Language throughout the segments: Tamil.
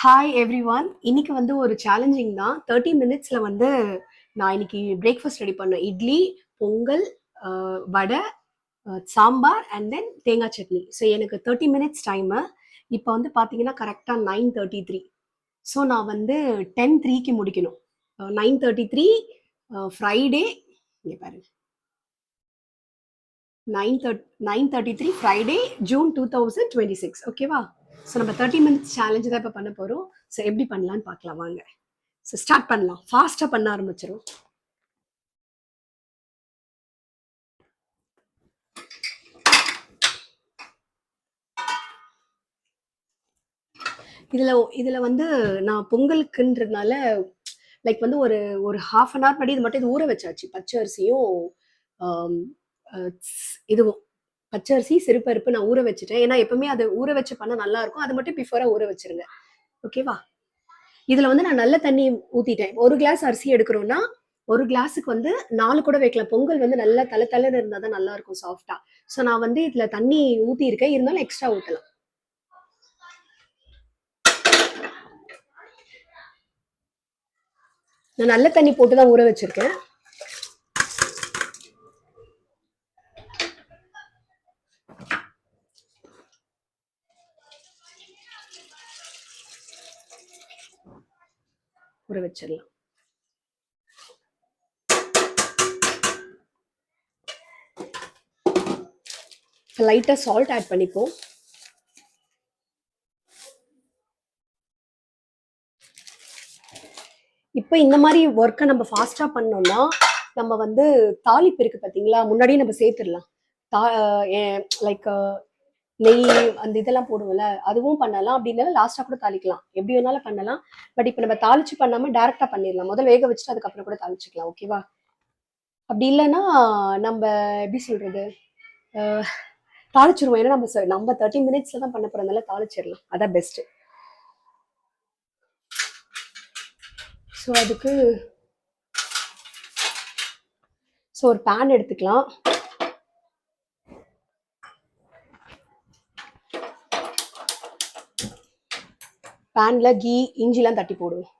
Hi every one. இன்னைக்கு வந்து ஒரு சேலஞ்சிங் தான். 30 மினிட்ஸ்ல வந்து நான் இன்னைக்கு பிரேக்ஃபாஸ்ட் ரெடி பண்ணேன். இட்லி, பொங்கல், வடை, சாம்பார் அண்ட் தென் தேங்காய் சட்னி. ஸோ எனக்கு 30 மினிட்ஸ் டைமு. இப்போ வந்து பார்த்தீங்கன்னா கரெக்டாக 9:33. ஸோ நான் வந்து 10:03க்கு முடிக்கணும். 9:33 ஃப்ரைடே. இங்கே பாருங்க, 9:33 ஃப்ரைடே, ஜூன் 2026. ஓகேவா? ஸோ நம்ம 30 மினிட்ஸ் சேலஞ்சு தான் இப்போ பண்ண போகிறோம். ஸோ எப்படி பண்ணலான்னு பார்க்கலாம் வாங்க. ஸோ ஸ்டார்ட் பண்ணலாம். ஃபாஸ்ட்டாக பண்ண ஆரம்பிச்சிடும். இதில் வந்து நான் பொங்கலுக்குன்றதுனால லைக் வந்து ஒரு ஒரு ஹாஃப் அன் ஹவர் முன்னாடி இது மட்டும் இது ஊற வச்சாச்சு. பச்சை அரிசியும் இதுவும் பச்சை அரிசி சிறுபருப்பு நான் ஊற வச்சுட்டேன். ஏன்னா எப்பவுமே அதை ஊற வச்சு பண்ணால் நல்லா இருக்கும். அது மட்டும் பிஃபோராக ஊற வச்சிருங்க. ஓகேவா? இதில் வந்து நான் நல்ல தண்ணி ஊற்றிட்டேன். ஒரு கிளாஸ் அரிசி எடுக்கிறோன்னா ஒரு கிளாஸுக்கு வந்து 4 கூட வைக்கலாம். பொங்கல் வந்து நல்லா தலை இருந்தால் தான் நல்லா இருக்கும் சாஃப்டா. ஸோ நான் வந்து இதில் தண்ணி ஊற்றிருக்கேன். இருந்தாலும் எக்ஸ்ட்ரா ஊற்றலாம். நான் நல்ல தண்ணி போட்டு தான் ஊற வச்சிருக்கேன். ஊற வச்சிடலாம். லைட்டாக சால்ட் ஆட் பண்ணிப்போம். இப்போ இந்த மாதிரி ஒர்க்கை நம்ம ஃபாஸ்ட்டாக பண்ணோம்னா நம்ம வந்து தாளிப்பு இருக்குது பார்த்தீங்களா, முன்னாடியே நம்ம சேர்த்துடலாம். லைக் நெய் அந்த இதெல்லாம் போடுவோம்ல, அதுவும் பண்ணலாம். அப்படி இல்லைன்னா லாஸ்ட்டாக கூட தாளிக்கலாம். எப்படி வேணாலும் பண்ணலாம். பட் இப்போ நம்ம தாளிச்சு பண்ணாமல் டேரெக்டாக பண்ணிடலாம். முதல்ல வேக வச்சுட்டு அதுக்கப்புறம் கூட தாளிச்சுக்கலாம். ஓகேவா? அப்படி இல்லைன்னா நம்ம எப்படி சொல்கிறது, தாளிச்சிருவோம். ஏன்னா நம்ம 30 மினிட்ஸில் தான் பண்ண போகிறதுனால தாளிச்சிடலாம். அதான் பெஸ்ட்டு. ஸோ அதுக்கு ஒரு பேன் எடுத்துக்கலாம். பேன்ல கீ, இஞ்சிலாம் தட்டி போடுவோம்.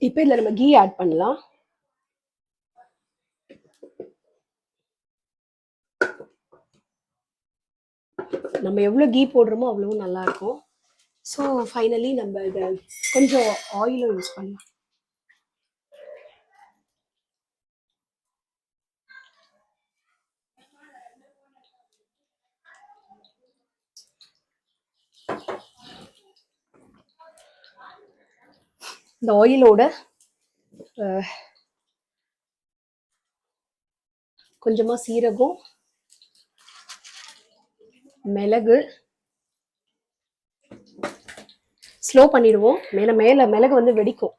இப்போ இதில் நம்ம கீ ஆட் பண்ணலாம். நம்ம எவ்வளோ கீ போடுறோமோ அவ்வளோ நல்லா இருக்கும். ஸோ ஃபைனலி நம்ம இதை கொஞ்சம் ஆயிலும் யூஸ் பண்ணலாம். இந்த ஆயிலோட கொஞ்சமாக சீரகம், மிளகு ஸ்லோ பண்ணிடுவோம். மேலே மிளகு வந்து வெடிக்கும்.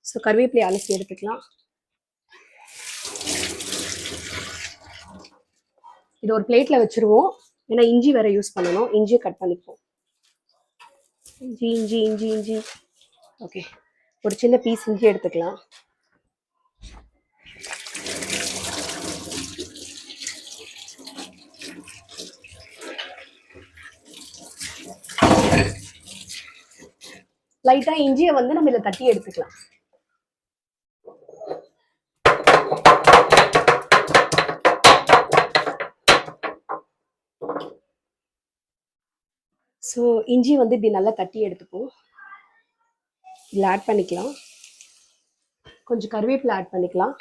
ஸோ கருவேப்பிலையை அலசி எடுத்துக்கலாம். இது ஒரு பிளேட்டில் வச்சுருவோம். ஏன்னா இஞ்சி வேற யூஸ் பண்ணணும். இஞ்சியை கட் பண்ணிப்போம். இஞ்சி ஓகே, ஒரு சின்ன பீஸ் இஞ்சி எடுத்துக்கலாம். லைட்டா இஞ்சியை வந்து நம்ம இதை தட்டி எடுத்துக்கலாம். ஸோ இஞ்சி வந்து இப்படி நல்லா தட்டி எடுத்துப்போம். இதில் ஆட் பண்ணிக்கலாம். கொஞ்சம் கருவேப்பிலை ஆட் பண்ணிக்கலாம்.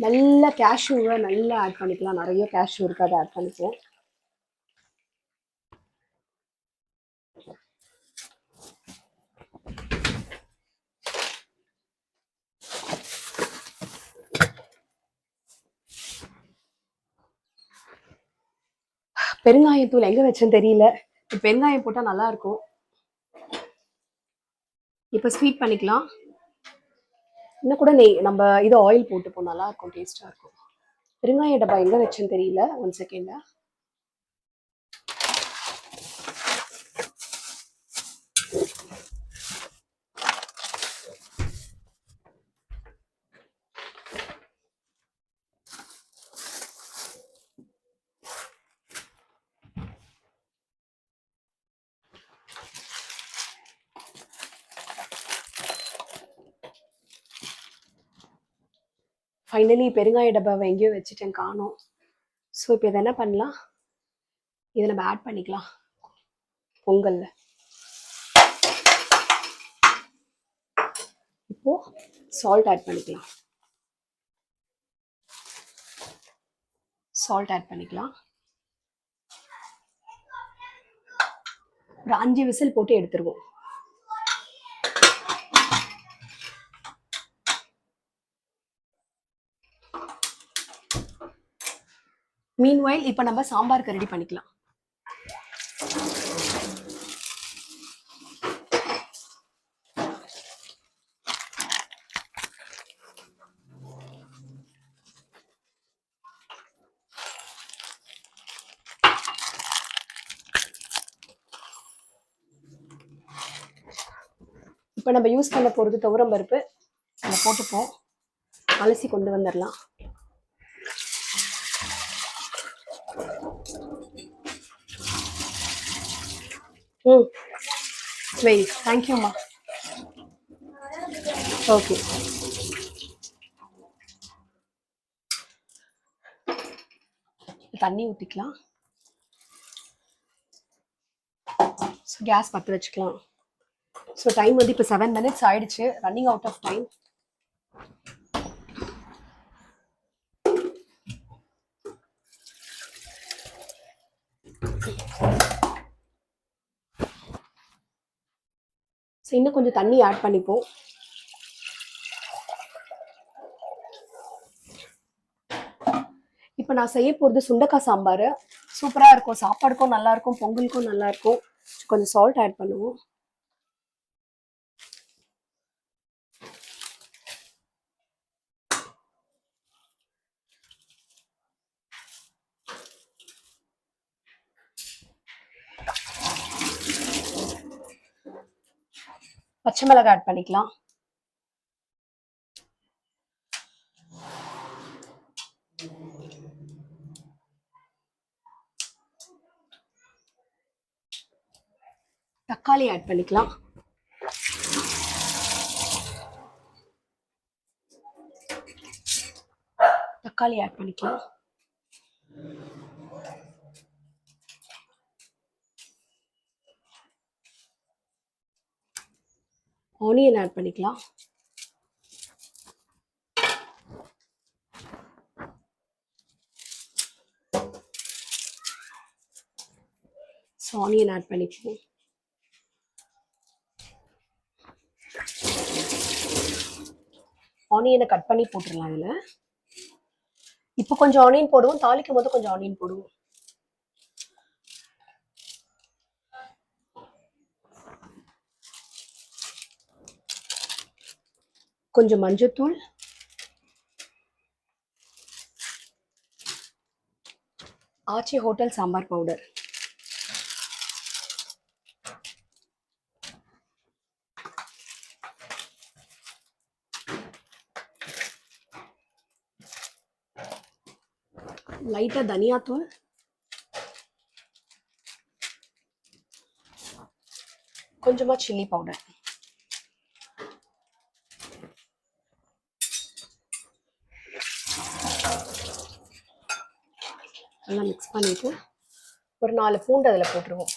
நல்லா கேஷ்யூவை நல்லா ஆட் பண்ணிக்கலாம். நிறைய கேஷ்யூ இருக்கு, அதை ஆட் பண்ணிப்போம். பெருங்காயத்தூள் எங்கே வச்சேன்னு தெரியல. பெருங்காயம் போட்டால் நல்லா இருக்கும். இப்போ ஸ்வீட் பண்ணிக்கலாம். இன்னும் கூட நெய் நம்ம இது ஆயில் போட்டுப்போம், நல்லா இருக்கும், டேஸ்டா இருக்கும். பெருங்காய டப்பா எங்க வச்சேன்னு தெரியல, 1 செகண்ட். ஃபைனலி பெருங்காய டப்பாவை எங்கேயோ வச்சுட்டேன், காணோம். ஸோ இப்போ இதை என்ன பண்ணலாம், இதை நம்ம ஆட் பண்ணிக்கலாம் பொங்கல்ல. இப்போ சால்ட் ஆட் பண்ணிக்கலாம். சால்ட் ஆட் பண்ணிக்கலாம். ஒரு 5 விசில் போட்டு எடுத்துருவோம். மீன்வைல் இப்போ நம்ம சாம்பாருக்கு ரெடி பண்ணிக்கலாம். இப்போ நம்ம யூஸ் பண்ண போகிறது துவரம் பருப்பு, அதை போட்டுப்போம், அலசி கொண்டு வந்துடலாம். வெரி தேங்க்யூம்மா. ஓகே, தண்ணி ஊற்றிக்கலாம். ஸோ கேஸ் பற்ற வச்சுக்கலாம். ஸோ டைம் வந்து இப்போ 7 minutes ஆயிடுச்சு, running out of time. So இன்னும் கொஞ்சம் தண்ணி ஆட் பண்ணிப்போம். இப்போ நான் செய்ய போகிறது சுண்டக்காய் சாம்பார். சூப்பராக இருக்கும், சாப்பாடுக்கும் நல்லா இருக்கும், பொங்கலுக்கும் நல்லா இருக்கும். கொஞ்சம் சால்ட் ஆட் பண்ணுவோம். பச்சை மிளகாய் ஆட் பண்ணிக்கலாம். தக்காளி ஆட் பண்ணிக்கலாம். தக்காளி ஆட் பண்ணிக்கலாம். ஆனியன் ஆட் பண்ணிக்கலாம். ஸோ ஆனியன் ஆட் பண்ணிப்போம். ஆனியனை கட் பண்ணி போட்டுடலாம் இதில். இப்போ கொஞ்சம் ஆனியன் போடுவோம், தாளிக்கும் போது கொஞ்சம் ஆனியன் போடுவோம். கொஞ்சம் மஞ்சத்தூள், ஆச்சி ஹோட்டல் சாம்பார் பவுடர், லைட்டாக தனியாத்தூள், கொஞ்சமாக சில்லி பவுடர். நல்லா மிக்ஸ் பண்ணிட்டு ஒரு 4 பூண்டு அதில் போட்டுருவோம்.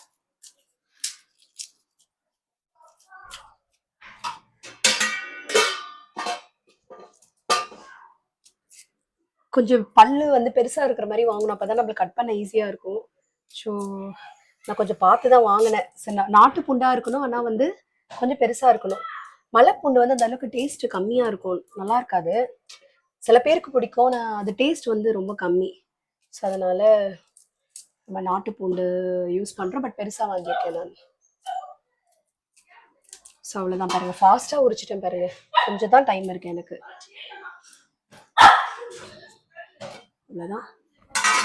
கொஞ்சம் பல்லு வந்து பெருசாக இருக்கிற மாதிரி வாங்கணும், அப்போ தான் நம்மளுக்கு கட் பண்ண ஈஸியாக இருக்கும். ஸோ நான் கொஞ்சம் பார்த்து தான் வாங்கினேன். சரி, நாட்டு பூண்டாக இருக்கணும், ஆனால் வந்து கொஞ்சம் பெருசாக இருக்கணும். மலை பூண்டு வந்து அந்த அளவுக்கு டேஸ்ட் கம்மியாக இருக்கும், நல்லா இருக்காது. சில பேருக்கு பிடிக்கும், நான் அது டேஸ்ட் வந்து ரொம்ப கம்மி. ஸோ அதனால் நம்ம நாட்டு பூண்டு யூஸ் பண்ணுறோம், பட் பெருசாக வாங்கியிருக்கேன் நான். ஸோ அவ்வளோதான் பாருங்கள், ஃபாஸ்ட்டாக உரிச்சிட்டேன் பாருங்கள். கொஞ்சம் தான் டைம் இருக்குது எனக்கு. அவ்வளோதான்.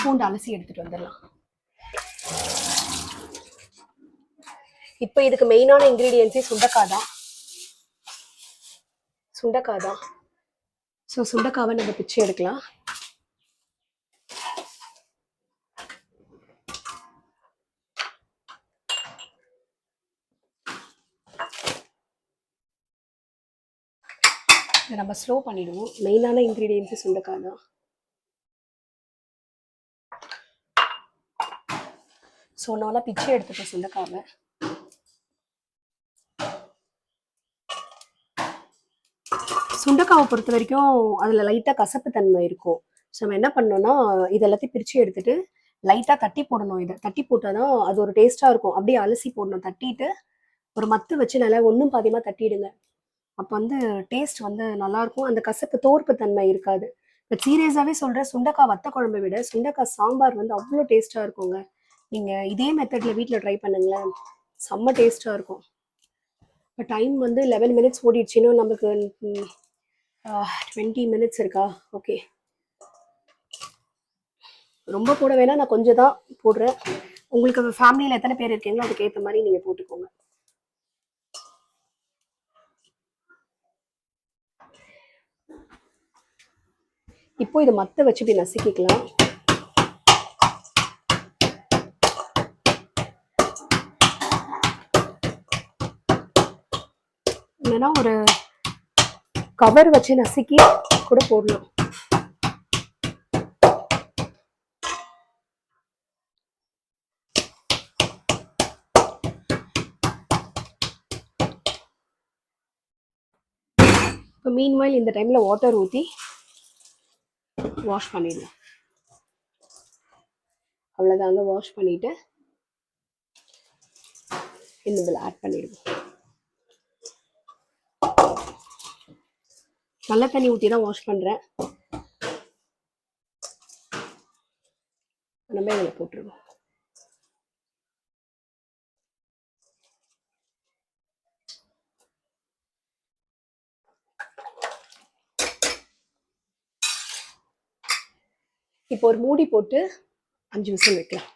பூண்டு அலசி எடுத்துகிட்டு வந்துடலாம். இப்போ இதுக்கு மெயினான இன்க்ரீடியன்ஸே சுண்டக்காய் தான். ஸோ சுண்டக்காவை நம்ம பிச்சு எடுக்கலாம். இதை நம்ம ஸ்லோ பண்ணிடுவோம். மெயினான இன்க்ரீடியன்ஸே சுண்டக்காய் தான். ஸோ நல்லா பிச்சு எடுத்துப்போம் சுண்டக்காவை. சுண்டக்காவை பொறுத்த வரைக்கும் அதில் லைட்டாக கசப்பு தன்மை இருக்கும். ஸோ நம்ம என்ன பண்ணோம்னா இது எல்லாத்தையும் பிரித்து எடுத்துட்டு லைட்டாக தட்டி போடணும். இதை தட்டி போட்டால் தான் அது ஒரு டேஸ்ட்டாக இருக்கும். அப்படியே அலசி போடணும். தட்டிட்டு ஒரு மத்து வச்சு நல்லா ஒன்றும் பாதியமாக தட்டிடுங்க. அப்போ வந்து டேஸ்ட் வந்து நல்லாயிருக்கும். அந்த கசப்பு தோற்பு தன்மை இருக்காது. இப்போ சீரியஸாகவே சொல்கிறேன், சுண்டக்காய் வத்த குழம்பை விட சுண்டக்காய் சாம்பார் வந்து அவ்வளோ டேஸ்ட்டாக இருக்குங்க. நீங்கள் இதே மெத்தடில் வீட்டில் ட்ரை பண்ணுங்களேன், செம்ம டேஸ்ட்டாக இருக்கும். இப்போ டைம் வந்து 11 மினிட்ஸ் ஓடிடுச்சுன்னா நமக்கு 20 மினிட்ஸ் இருக்கா? ஓகே, ரொம்ப போட வேணாம், நான் கொஞ்சம் தான் போடுறேன். உங்களுக்கு ஃபேமிலியில் எத்தனை பேர் இருக்கீங்களோ அதுக்கேற்ற மாதிரி நீங்கள் போட்டுக்கோங்க. இப்போ இதை மத்த வச்சு இப்படி நசுக்கிக்கலாம். இல்லைன்னா ஒரு கவர் வச்சு நசுக்கி கூட போடலாம். இப்போ மீன்வைல் இந்த டைமில் வாட்டர் ஊற்றி வாஷ் பண்ணிடலாம். அவ்வளோதாங்க, வாஷ் பண்ணிவிட்டு இதில் ஆட் பண்ணிடுவோம். நல்ல தண்ணி ஊற்றி தான் வாஷ் பண்ணுறேன். நம்ம இதில் போட்டுருவோம். இப்போ ஒரு மூடி போட்டு 5 விசில் வைக்கலாம்.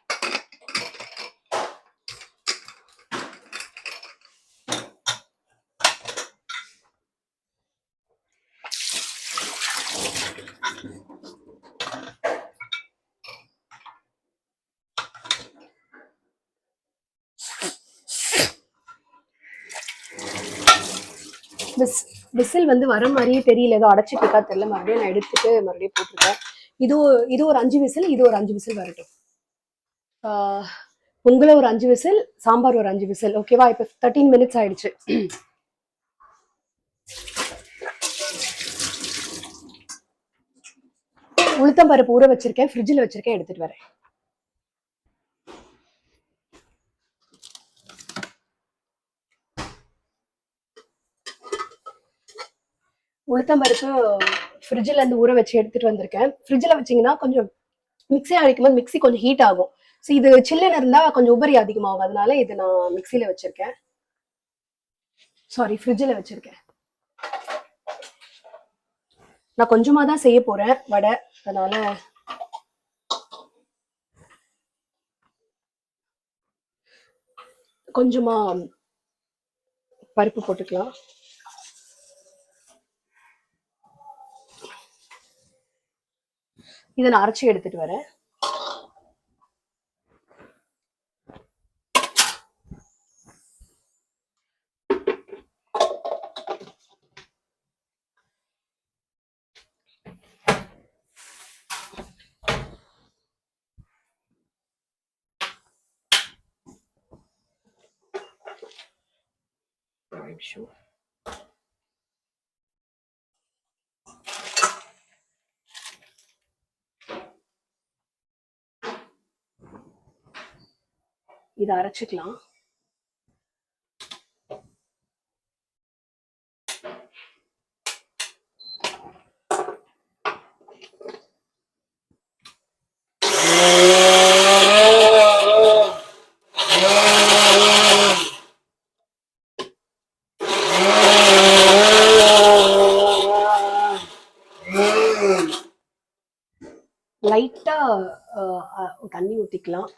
விசில் வந்து வர மாதிரியே தெரியல, ஏதோ அடைச்சி கேட்கா தெரியல. மறுபடியும் நான் எடுத்துட்டு மறுபடியும் போட்டிருக்கேன். இது ஒரு 5 விசில், இது ஒரு 5 விசில் வரட்டும். உங்களை ஒரு 5 விசில், சாம்பார் ஒரு 5 விசில். ஓகேவா? இப்போ 13 மினிட்ஸ் ஆயிடுச்சு. உளுத்தம் பருப்பு ஊற வச்சிருக்கேன், ஃப்ரிட்ஜில் வச்சிருக்கேன், எடுத்துட்டு வரேன். உளுத்தம் பருப்பு ஃப்ரிட்ஜில் இருந்து ஊற வச்சு எடுத்துட்டு வந்திருக்கேன். ஃப்ரிட்ஜில் வச்சிங்கன்னா கொஞ்சம் மிக்ஸி அரைக்கும் போது மிக்ஸி கொஞ்சம் ஹீட் ஆகும். ஸோ இது சில்லுன்னு இருந்தால் கொஞ்சம் உபரி அதிகமாகும். அதனால இது நான் மிக்ஸியில் வச்சிருக்கேன். சாரி, ஃப்ரிட்ஜில் வச்சிருக்கேன். நான் கொஞ்சமாக தான் செய்ய போறேன் வடை, அதனால கொஞ்சமா பருப்பு போட்டுக்கலாம். இதை நான் அரைச்சி எடுத்துட்டு வரேன். இதை அரைச்சிக்கலாம். லைட்டா தண்ணி ஊத்திக்கலாம்.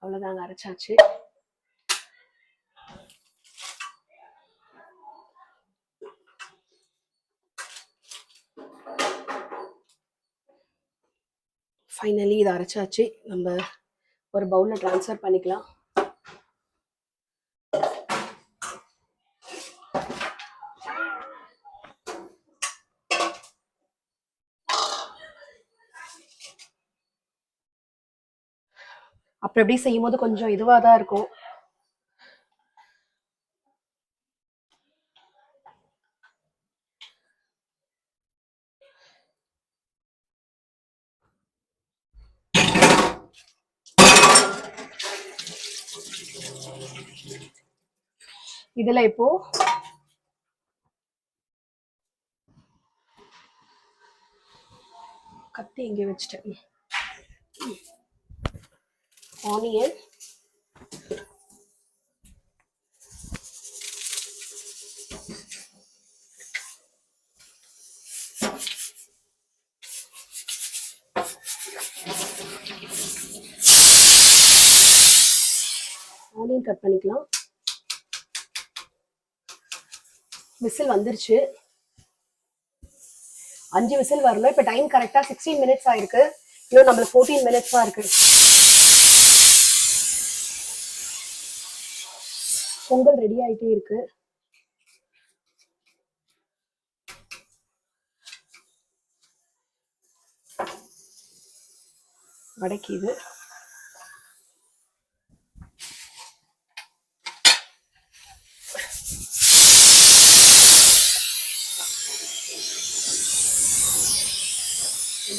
அவ்வளவுதாங்க, அரைச்சாச்சு. ஃபைனலி இதை அரைச்சாச்சு. நம்ம ஒரு பவுல்ல ட்ரான்ஸ்ஃபர் பண்ணிக்கலாம். அப்புறம் எப்படி செய்யும் போது கொஞ்சம் இதுவா தான் இருக்கும். இதுல இப்போ கத்தி இங்கே வச்சுட்டேன். ஆனியன், ஆனியன் கட் பண்ணிக்கலாம். விசில் வந்துருச்சு. 5 விசில் வரணும். இப்போ டைம் கரெக்டா 16 மினிட்ஸ் ஆயிருக்கு. இன்னும் நம்மளுக்கு 14 மினிட்ஸ் தான் இருக்கு. பொங்கல் ரெடி ஆயிட்டே இருக்கு. வடக்கிது.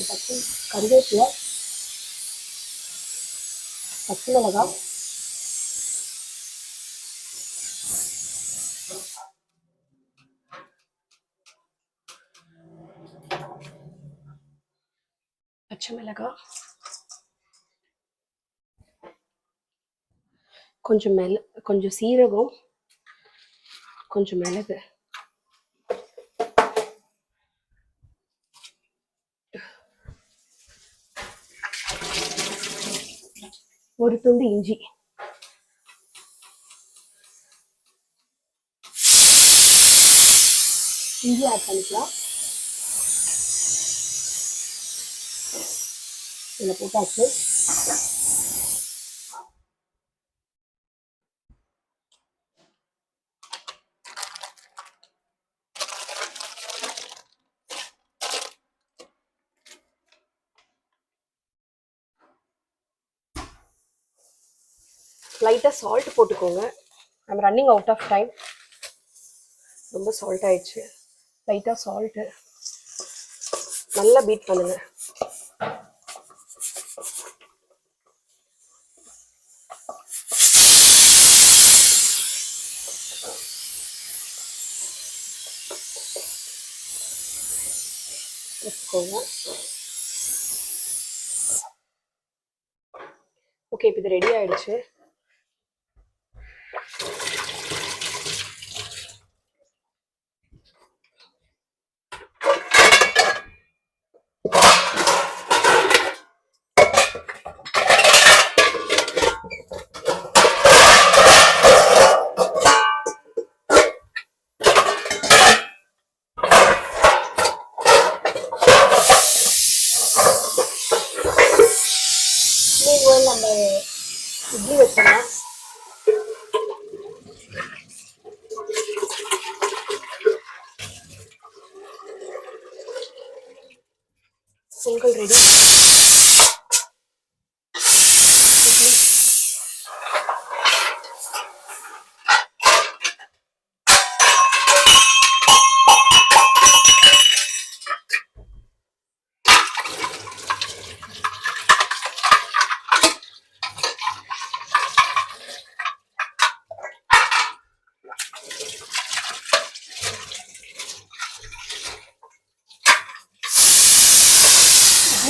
பச்சை கருவேப்பிலை, பச்சை மிளகாய், பச்சை மிளகாய், கொஞ்சம் சீரகம், கொஞ்சம் மிளகு, ஒரு துண்டு இஞ்சி, இஞ்சி ஆட் பண்ணிக்கலாம். இதில் போட்டாச்சு. லைட்டாக சால்ட் போட்டுக்கோங்க. நம்ம ரன்னிங் அவுட் ஆஃப் டைம். ரொம்ப சால்ட் ஆயிடுச்சு. லைட்டாக சால்ட்டு நல்லா பீட் பண்ணுங்க. ஓகே, இப்போ இது ரெடி ஆயிடுச்சு. நம்ம இட்லி வச்சிடலாம். பொங்கல் ரெடி.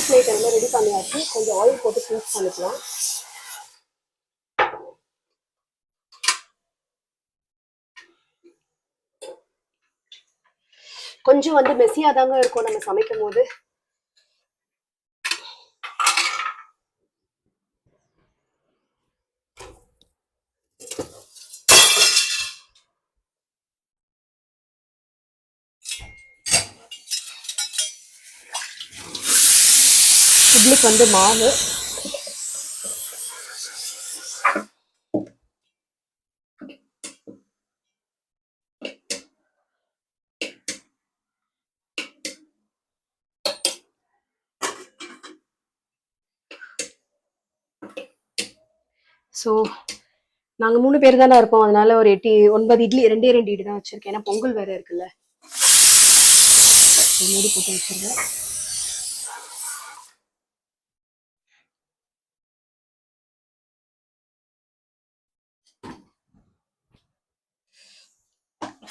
பிளேட் எல்லாம் ரெடி பண்ணியாச்சு. கொஞ்சம் ஆயில் போட்டு ஃபினிஷ் பண்ணிக்கலாம். கொஞ்சம் வந்து மெஸ்ஸியா தாங்க இருக்கும் நம்ம சமைக்கும் போது. இட்லிக்கு வந்து மாவு ஸோ நாங்கள் 3 பேர் தானே இருப்போம், அதனால ஒரு 9 இட்லி, 2 இட்லி தான் வச்சிருக்கேன். ஏன்னா பொங்கல் வேற இருக்குல்ல, மூடி போட்டு வச்சிருக்கேன்.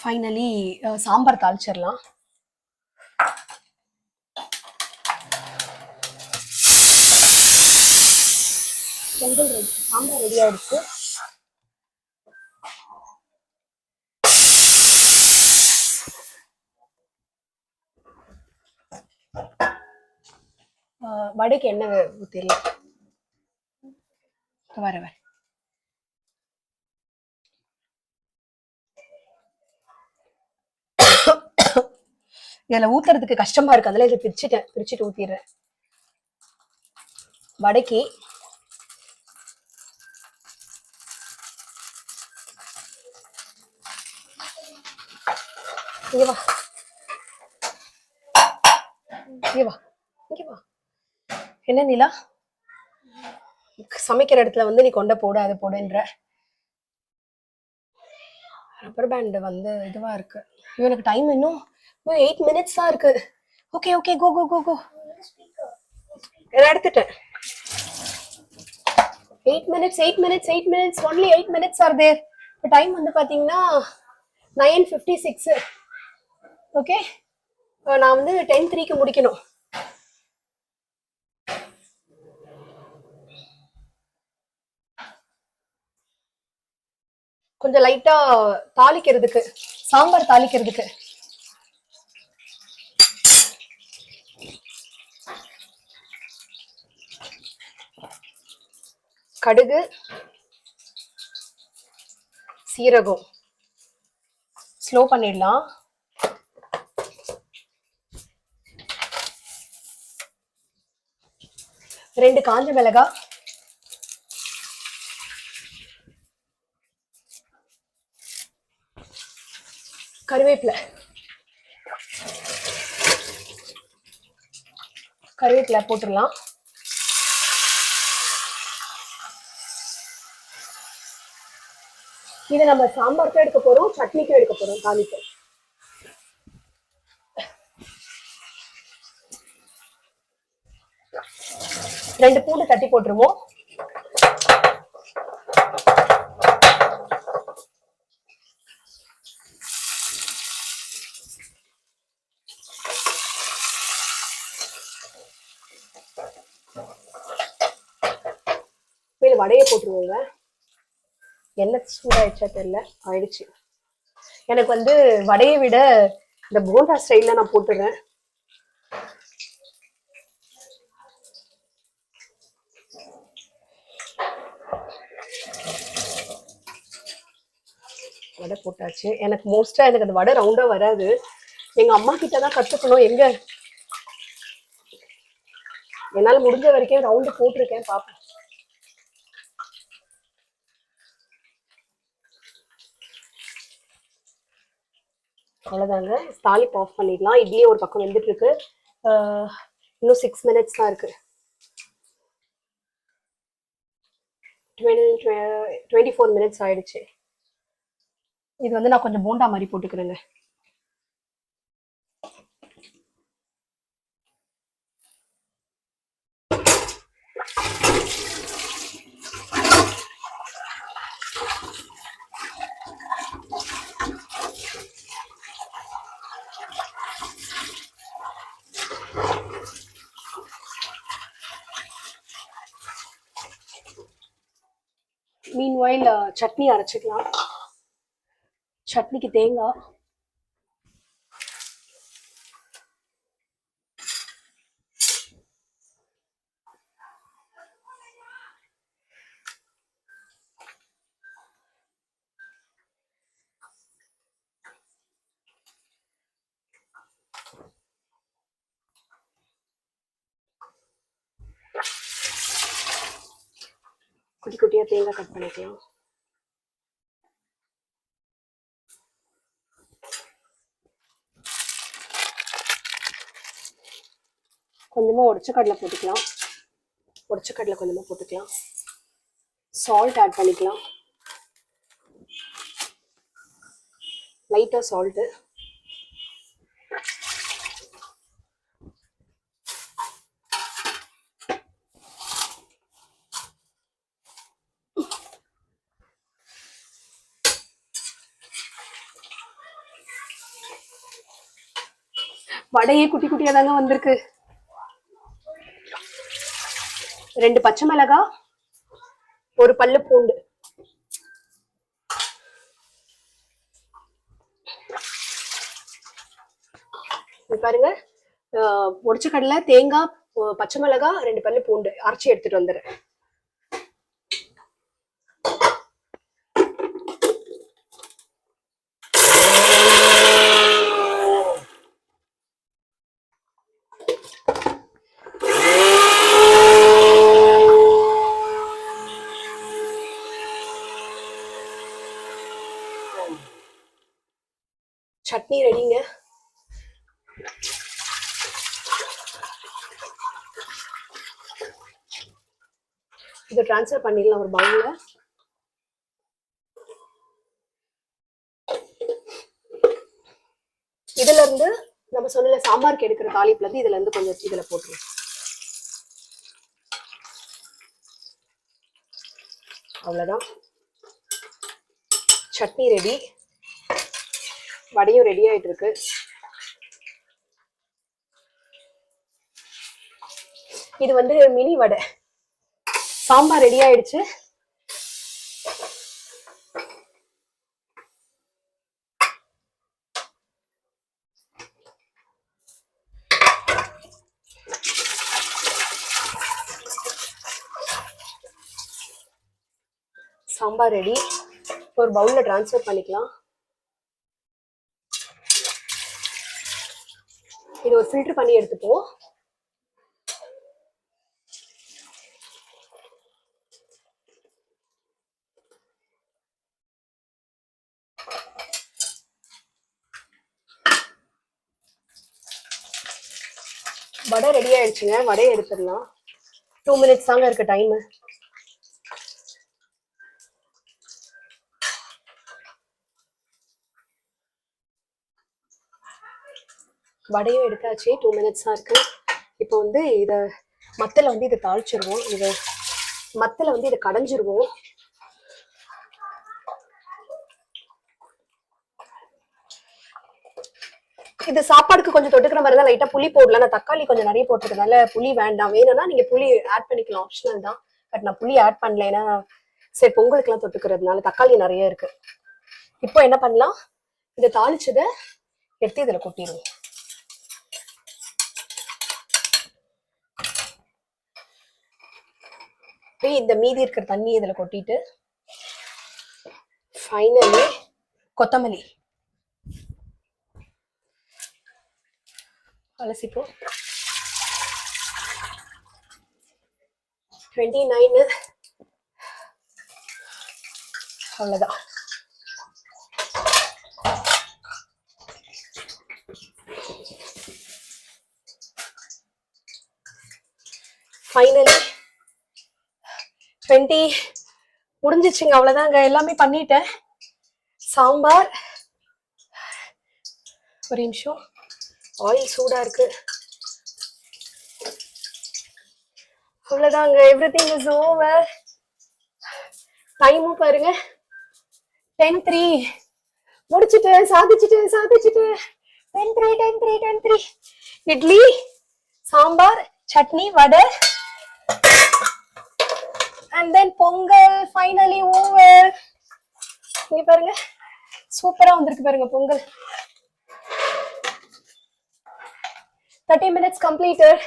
ஃபைனலி சாம்பார் தாளிச்சிடலாம். பொங்கல் ரெடி, சாம்பார் ரெடி ஆயிடுச்சு. வடைக்கு எண்ணெய் ஊற்றிடலாம். வர இதில் ஊத்துறதுக்கு கஷ்டமா இருக்கு, அதில் இதை பிரிச்சுட்டு ஊத்திடுறேன். வடைக்கு இங்க வா, இங்க வா, இங்க வா. என்ன நிலா, சமைக்கிற இடத்துல வந்து நீ கொண்ட போடு, அதை போடுன்ற. ரப்பர் பேண்ட் வந்து இதுவா இருக்கு. இவனுக்கு டைம் இன்னும் 8 minutes தான் இருக்கு. ஓகே ஓகே, கோ கோ கோ கோ. எடுத்துட்டேன். 8 minutes, 8 minutes, 8 minutes, only 8 minutes are there. இப்போ டைம் வந்து பாத்தீங்கன்னா 9:56. ஓகே, நான் வந்து 10:03க்கு முடிக்கணும். கொஞ்சம் லைட்டா தாளிக்கிறதுக்கு, சாம்பார் தாளிக்கிறதுக்கு கடுகு, சீரகம் ஸ்லோ பண்ணிடலாம். ரெண்டு காஞ்ச மிளகாய், கருவேப்பிலை போட்டுடலாம். இது நம்ம சாம்பாருக்கும் எடுக்க போறோம், சட்னிக்கும் எடுக்க போறோம் தாளிப்பு. ரெண்டு பூண்டு தட்டி போட்டுருவோம். வடையை போட்டுருவோங்க. என்ன சூடாயிடுச்சா தெரியல, ஆயிடுச்சு. எனக்கு வந்து வடையை விட இந்த போண்டா ஸ்டைல்ல நான் போட்டுறேன். வடை போட்டாச்சு. எனக்கு மோஸ்டா எனக்கு அந்த வடை ரவுண்டா வராது, எங்க அம்மா கிட்டதான் கத்துக்கணும். என்னால முடிஞ்ச வரைக்கும் ரவுண்டு போட்டிருக்கேன், பாப்பேன். அவ்வளவுதாங்க, தாளிப்பு ஆஃப் பண்ணிடலாம். இட்லியே ஒரு பக்கம் வெந்துட்டு இருக்கு. இன்னும் 6 minutes தான் இருக்கு. 24 minutes ஆயிடுச்சு. இது வந்து நான் கொஞ்சம் போண்டா மாதிரி போட்டுக்கிறேங்க. மீன்வைல் சட்னி அரைச்சிக்கலாம். சட்னிக்கு தேங்காய், குட்டி குட்டியா தேங்காய் கட் பண்ணிக்கலாம். கொஞ்சமா உடைச்ச கடலை போட்டுக்கலாம். உடைச்ச கடலை கொஞ்சமா போட்டுக்கலாம். சால்ட் ஆட் பண்ணிக்கலாம். லைட்டா சால்ட்டு. வடையே குட்டி குட்டியா தாங்க வந்திருக்கு. 2 பச்சை மிளகாய், 1 பல்லு பூண்டு. பாருங்க, உடைச்ச கடலை, தேங்காய், பச்சை மிளகாய், 2 பல்லு பூண்டு அரைச்சி எடுத்துட்டு வந்துடுறேன். சட்னி ரெடிங்க. இதை டிரான்ஸ்ஃபர் பண்ணிடலாம் ஒரு பவுல்ல. இதுல இருந்து நம்ம சொன்ன சாம்பாருக்கு எடுக்கிற தாளிப்புல இருந்து இதுல இருந்து கொஞ்சம் இதுல போட்டுருவோம். அவ்வளவுதான், சட்னி ரெடி. வடையும் ரெடி ஆயிட்டு இருக்கு. இது வந்து மினி வடை. சாம்பார் ரெடி ஆயிடுச்சு. சாம்பார் ரெடி. ஒரு பவுல்ல டிரான்ஸ்ஃபர் பண்ணிக்கலாம். இது ஒரு ஃபில்டர் பண்ணி எடுத்துப்போம். வடை ரெடி ஆயிடுச்சுங்க. வடையை எடுத்துடலாம். 2 minutes தாங்க இருக்கு டைம். வடையும் எடுத்தாச்சு. 2 minutes தான் இருக்கு. இப்போ வந்து இதை மத்தல வந்து இதை தாளிச்சிருவோம். மத்தல வந்து இதை கடைஞ்சிருவோம். இது சாப்பாடுக்கு கொஞ்சம் தொட்டுக்கிற மாதிரி தான். லைட்டா புளி போடலாம். நான் தக்காளி கொஞ்சம் நிறைய போட்டுக்கிறதுனால புளி வேண்டாம். வேணும்னா நீங்க புளி ஆட் பண்ணிக்கலாம், ஆப்ஷனல் தான். பட் நான் புளி ஆட் பண்ணல, ஏன்னா சரி பொங்கலுக்கு எல்லாம் தொட்டுக்கிறதுனால. தக்காளி நிறைய இருக்கு. இப்போ என்ன பண்ணலாம், இதை தாளிச்சதை எடுத்து இதுல கொட்டிடுவோம். இந்த மீதி இருக்கிற தண்ணி இதுல கொட்டிட்டு ஃபைனலி கொத்தமல்லி அலசிப்போம். 29. அவ்வளவுதான். ஃபைனலி 20 முடிஞ்சிச்சுங்க. அவ்வளவுதாங்க, எல்லாமே பண்ணிட்டேன். சாம்பார், ஒரு நிமிஷம், ஆயில் சூடா இருக்கு. அவ்வளவுதாங்க, எவ்ரிதிங் இஸ் ஓவர். டைமும் பாருங்க 10:03. முடிச்சுட்டு சாதிச்சுட்டு 10:03. இட்லி, சாம்பார், சட்னி, வடை, and then Pongal finally over. இங்க பாருங்க, சூப்பரா வந்திருக்கு பாருங்க பொங்கல். 30 minutes completed.